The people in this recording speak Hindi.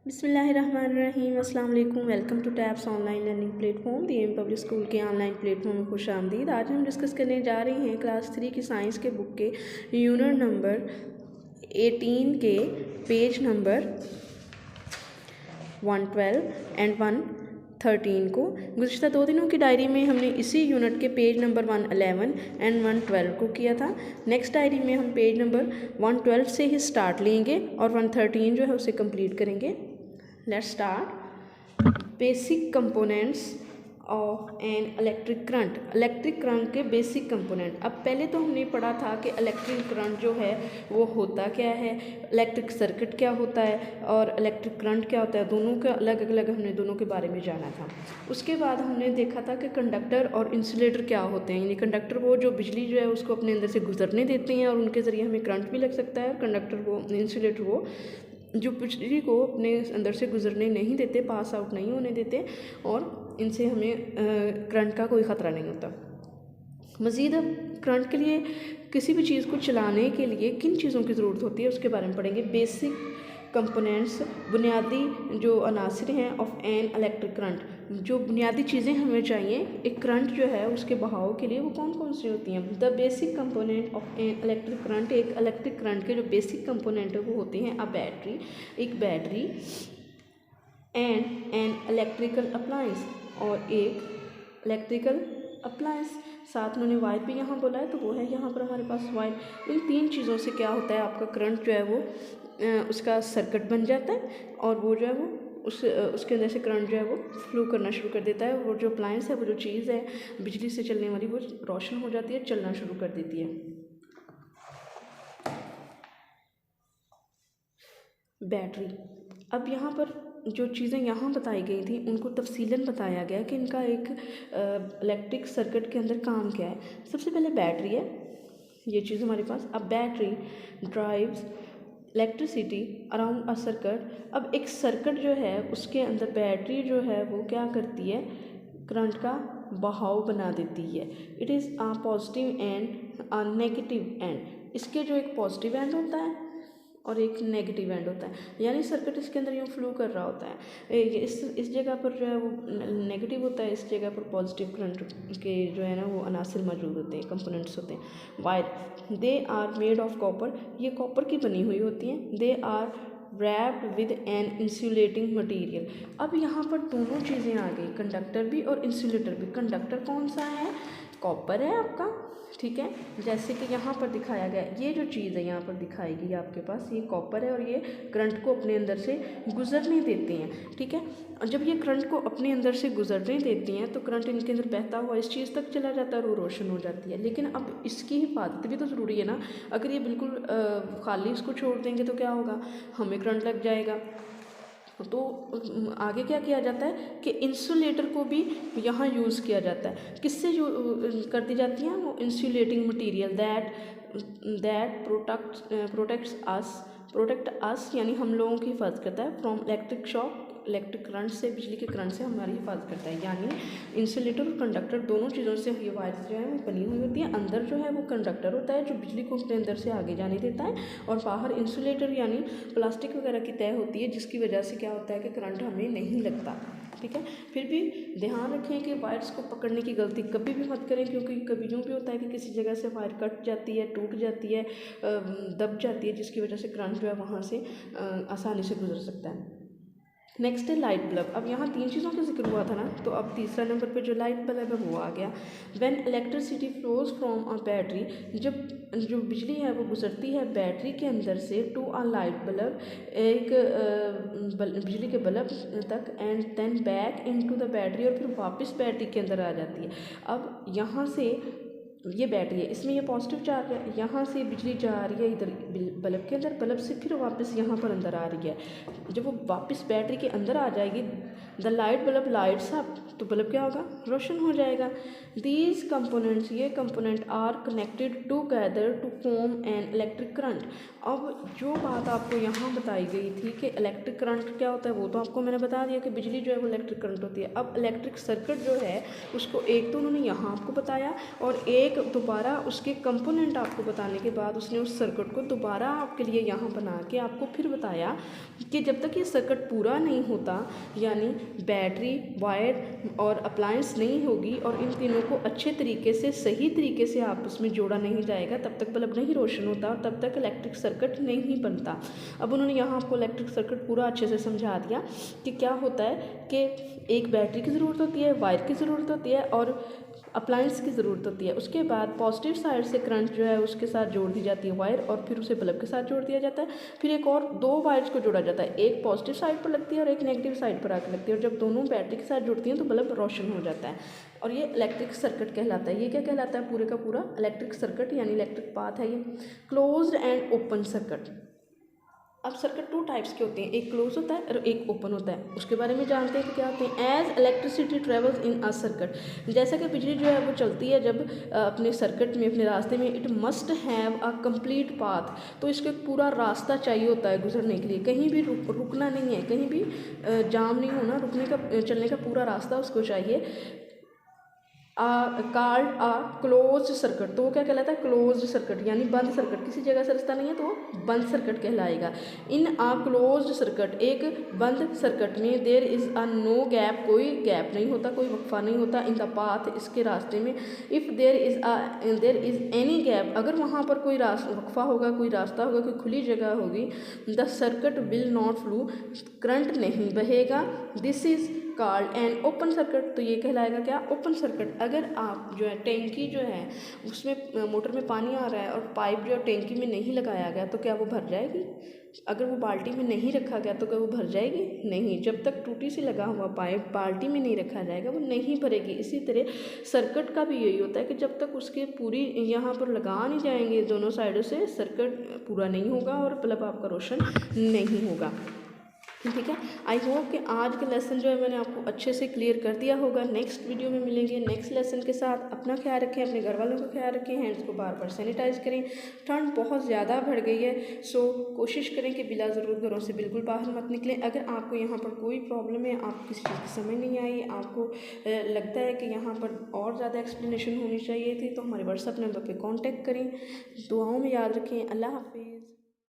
बिस्मिल्लाहिर्रहमानिर्रहीम अस्सलाम वालेकुम। Welcome to tabs online learning platform the M public school के ऑनलाइन प्लेटफॉर्म में खुश आमदीद। आज हम डिस्कस करने जा रहे हैं क्लास 3 की साइंस के बुक के यूनिट नंबर 18 के पेज नंबर 112 एंड 113 को। गुज़िश्ता 2 दिनों की डायरी में हमने इसी यूनिट के पेज नंबर 111 एंड 112 को किया था। नेक्स्ट डायरी में हम पेज नंबर 112 से ही स्टार्ट लेंगे और 113 जो है उसे कंप्लीट करेंगे। Let's start. Basic components of N electric current. Electric current के बेसिक कंपोनेंट। अब पहले तो हमने पढ़ा था कि इलेक्ट्रिक करंट जो है वो होता क्या है, इलेक्ट्रिक सर्किट क्या होता है और इलेक्ट्रिक करंट क्या होता है, दोनों के अलग अलग हमने दोनों के बारे में जाना था। उसके बाद हमने देखा था कि कंडक्टर और इंसुलेटर क्या होते हैं। यानी कंडक्टर वो जो बिजली जो है उसको अपने अंदर से गुजरने देते हैं और उनके ज़रिए हमें करंट भी लग सकता है। कंडक्टर वो, इंसुलेटर वो जो बिजली को अपने अंदर से गुजरने नहीं देते, पास आउट नहीं होने देते और इनसे हमें करंट का कोई ख़तरा नहीं होता। मज़ीद अब करंट के लिए किसी भी चीज़ को चलाने के लिए किन चीज़ों की ज़रूरत होती है उसके बारे में पढ़ेंगे। बेसिक कंपोनेंट्स, बुनियादी जो अनासर हैं ऑफ एन इलेक्ट्रिक करंट, जो बुनियादी चीज़ें हमें चाहिए एक करंट जो है उसके बहाव के लिए, वो कौन कौन सी होती हैं। The basic component of N electric current, एक इलेक्ट्रिक करंट के जो बेसिक कंपोनेंट है वो होती हैं अ बैटरी, एक battery, and an electrical appliance, और एक इलेक्ट्रिकल अप्लायंस। साथ उन्होंने वायर भी यहाँ बोला है तो वो है यहाँ पर हमारे पास वायर। इन तीन चीज़ों से क्या होता है, आपका करंट जो है वो उसका सर्किट बन जाता है और वो जो है वो उसके अंदर से करंट जो है वो फ्लो करना शुरू कर देता है। वो जो अप्लायंस है, वो जो चीज़ है बिजली से चलने वाली, वो रोशन हो जाती है, चलना शुरू कर देती है। बैटरी। अब यहाँ पर जो चीज़ें यहाँ बताई गई थी उनको तफसीलन बताया गया कि इनका एक इलेक्ट्रिक सर्किट के अंदर काम क्या है। सबसे पहले बैटरी है, ये चीज़ हमारे पास। अब battery drives electricity around a circuit. अब एक सर्किट जो है उसके अंदर बैटरी जो है वो क्या करती है, करंट का बहाव बना देती है। It is a positive and a negative and. इसके जो एक पॉजिटिव एंड होता है और एक नेगेटिव एंड होता है, यानी सर्किट इसके अंदर यूँ फ्लो कर रहा होता है। इस जगह पर जो है वो नेगेटिव होता है, इस जगह पर पॉजिटिव करंट के जो है ना वो अनासर मौजूद होते हैं, कंपोनेंट्स होते हैं। Wire, they are made of copper, ये कॉपर की बनी हुई होती हैं। They are wrapped with an insulating material. अब यहाँ पर दोनों चीज़ें आ गई, कंडक्टर भी और इंसुलेटर भी। कंडक्टर कौन सा है, कॉपर है आपका, ठीक है। जैसे कि यहाँ पर दिखाया गया, ये जो चीज़ है यहाँ पर दिखाई गई आपके पास, ये कॉपर है और ये करंट को अपने अंदर से गुजरने देते हैं, ठीक है। और जब ये करंट को अपने अंदर से गुजरने देती हैं तो करंट इनके अंदर बहता हुआ इस चीज़ तक चला जाता है और वो रोशन हो जाती है। लेकिन अब इसकी हिफाजत भी तो ज़रूरी है ना। अगर ये बिल्कुल खाली इसको छोड़ देंगे तो क्या होगा, हमें करंट लग जाएगा। तो आगे क्या किया जाता है कि इंसुलेटर को भी यहाँ यूज़ किया जाता है। किससे जो कर दी जाती हैं, वो insulating material that protect us, यानी हम लोगों की हिफाजत करता है, from electric shock, electric current से, बिजली के करंट से हमारी हिफाजत करता है। यानी इंसुलेटर और कंडक्टर दोनों चीज़ों से ये वायर जो है वो बनी हुई होती है। अंदर जो है वो कंडक्टर होता है जो बिजली को अपने अंदर से आगे जाने देता है, और बाहर इंसुलेटर यानी प्लास्टिक वगैरह की तय होती है जिसकी वजह से क्या होता है कि करंट हमें नहीं लगता, ठीक है। फिर भी ध्यान रखें कि वायर्स को पकड़ने की गलती कभी भी मत करें, क्योंकि कभी यूँ भी होता है कि किसी जगह से वायर कट जाती है, टूट जाती है, दब जाती है, जिसकी वजह से करंट जो है वहाँ से आसानी से गुजर सकता है। नेक्स्ट है लाइट बल्ब। अब यहाँ तीन चीज़ों का जिक्र हुआ था ना, तो अब तीसरा नंबर पे जो लाइट बल्ब है वो आ गया। When electricity flows from a battery, जब जो बिजली है वो गुजरती है बैटरी के अंदर से टू अ लाइट बल्ब, एक बिजली के बल्ब तक, and then back into the battery, और फिर वापस बैटरी के अंदर आ जाती है। अब यहाँ से ये बैटरी है, इसमें ये पॉजिटिव चार्ज है, यहाँ से बिजली जा रही है इधर बल्ब के अंदर, बल्ब से फिर वापस यहाँ पर अंदर आ रही है। जब वो वापस बैटरी के अंदर आ जाएगी, the light bulb lights up, तो बल्ब क्या होगा, रोशन हो जाएगा। दीज कंपोनेंट्स, ये component are connected together to form an electric current. अब जो बात आपको यहाँ बताई गई थी कि इलेक्ट्रिक करंट क्या होता है, वो तो आपको मैंने बता दिया कि बिजली जो है वो इलेक्ट्रिक करंट होती है। अब इलेक्ट्रिक सर्किट जो है उसको एक तो उन्होंने यहाँ आपको बताया, और एक एक दोबारा उसके कंपोनेंट आपको बताने के बाद उसने उस सर्किट को दोबारा आपके लिए यहाँ बना के आपको फिर बताया कि जब तक ये सर्किट पूरा नहीं होता, यानी बैटरी, वायर और अप्लायंस नहीं होगी और इन तीनों को अच्छे तरीके से, सही तरीके से आपस में जोड़ा नहीं जाएगा, तब तक बल्ब नहीं रोशन होता और तब तक इलेक्ट्रिक सर्किट नहीं बनता। अब उन्होंने यहाँ आपको इलेक्ट्रिक सर्किट पूरा अच्छे से समझा दिया कि क्या होता है कि एक बैटरी की ज़रूरत होती है, वायर की ज़रूरत होती है और अप्लायंस की ज़रूरत होती है। उसके बाद पॉजिटिव साइड से करंट जो है उसके साथ जोड़ दी जाती है वायर और फिर उसे बल्ब के साथ जोड़ दिया जाता है। फिर एक और 2 वायर्स को जोड़ा जाता है, एक पॉजिटिव साइड पर लगती है और एक नेगेटिव साइड पर आकर लगती है, और जब दोनों बैटरी के साथ जुड़ती हैं तो बल्ब रोशन हो जाता है और ये इलेक्ट्रिक सर्किट कहलाता है। ये क्या कहलाता है? पूरे का पूरा इलेक्ट्रिक सर्किट यानी इलेक्ट्रिक पाथ है ये। Closed end open circuit. अब सर्किट 2 टाइप्स के होते हैं, एक क्लोज होता है और एक ओपन होता है। उसके बारे में जानते हैं कि क्या होते हैं। As electricity travels in a circuit, जैसा कि बिजली जो है वो चलती है जब अपने सर्किट में, अपने रास्ते में, it must have a complete path, तो इसको एक पूरा रास्ता चाहिए होता है गुजरने के लिए। कहीं भी रुकना नहीं है, कहीं भी जाम नहीं होना, रुकने का, चलने का पूरा रास्ता उसको चाहिए। कॉल्ड अ क्लोज्ड सर्किट, तो वो क्या कहलाता है? क्लोज्ड सर्किट यानी बंद सर्किट। किसी जगह से रास्ता नहीं है तो वो बंद सर्किट कहलाएगा। इन अ क्लोज्ड सर्किट, एक बंद सर्किट में, there is a no gap, कोई गैप नहीं होता, कोई वक्फा नहीं होता, इन द पाथ, इसके रास्ते में। If there is any gap, अगर वहाँ पर कोई वक्फा होगा, कोई रास्ता होगा, कोई खुली जगह होगी, the circuit will not flow, current नहीं बहेगा। This is called an open circuit, तो ये कहलाएगा क्या? Open circuit. अगर आप जो है टैंकी जो है उसमें मोटर में पानी आ रहा है और पाइप जो टैंकी में नहीं लगाया गया तो क्या वो भर जाएगी? अगर वो बाल्टी में नहीं रखा गया तो क्या वो भर जाएगी? नहीं। जब तक टूटी से लगा हुआ पाइप बाल्टी में नहीं रखा जाएगा वो नहीं भरेगी। इसी तरह सर्किट का भी यही होता है कि जब तक उसके पूरी यहाँ पर लगा नहीं जाएंगे दोनों साइडों से, सर्किट पूरा नहीं होगा और बल्ब आपका रोशन नहीं होगा। ठीक है। आई होप कि आज का लेसन जो है मैंने आपको अच्छे से क्लियर कर दिया होगा। नेक्स्ट वीडियो में मिलेंगे नेक्स्ट लेसन के साथ। अपना ख्याल रखें, अपने घर वालों का ख्याल रखें, हैंड्स को बार बार सैनिटाइज करें। ठंड बहुत ज़्यादा बढ़ गई है, सो कोशिश करें कि बिला ज़रूरत घरों से बिल्कुल बाहर मत निकलें। अगर आपको यहाँ पर कोई प्रॉब्लम है, आपको किसी चीज़ की समझ नहीं आई, आपको लगता है कि यहाँ पर और ज़्यादा एक्सप्लेनेशन होनी चाहिए थी, तो हमारे व्हाट्सएप नंबर पर कॉन्टैक्ट करें। दुआओं में याद रखें। अल्लाह हाफिज़।